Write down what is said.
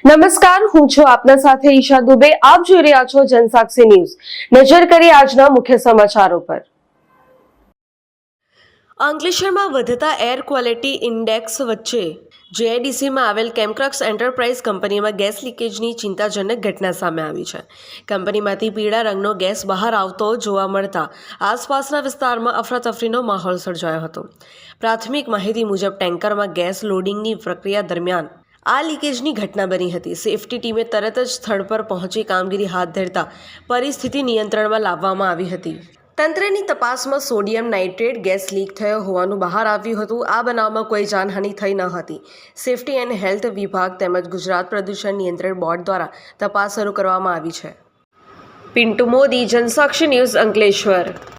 નમસ્કાર, હું છું આપના સાથે ઈશા દુબે. આપ જોઈ રહ્યા છો જનસાક્ષી ન્યૂઝ. નજર કરીએ આજના મુખ્ય સમાચારો પર. અંકલેશ્વરમાં વધતા એર ક્વોલિટી ઇન્ડેક્સ વચ્ચે જીઆઈડીસીમાં આવેલ કેમક્રક્સ એન્ટરપ્રાઇઝ કંપનીમાં ગેસ લીકેજની ચિંતાજનક ઘટના સામે આવી છે. કંપનીમાંથી પીળા રંગનો ગેસ બહાર આવતો જોવા મળતા આસપાસના વિસ્તારમાં અફરાતફરીનો માહોલ સર્જાયો હતો. પ્રાથમિક માહિતી મુજબ ટેન્કરમાં ગેસ લોડિંગની પ્રક્રિયા દરમિયાન આ લીકેજની ઘટના બની હતી. સેફટી ટીમે તરત જ સ્થળ પર પહોંચી કામગીરી હાથ ધરતા પરિસ્થિતિ નિયંત્રણમાં લાવવામાં આવી હતી. તંત્રની તપાસમાં સોડિયમ નાઇટ્રેટ ગેસ લીક થયો હોવાનું બહાર આવ્યું હતું. આ બનાવમાં કોઈ જાનહાનિ થઈ ન હતી. સેફટી એન્ડ હેલ્થ વિભાગ તેમજ ગુજરાત પ્રદૂષણ નિયંત્રણ બોર્ડ દ્વારા તપાસ શરૂ કરવામાં આવી છે. પિન્ટુ મોદી, જનસાક્ષી ન્યૂઝ, અંકલેશ્વર.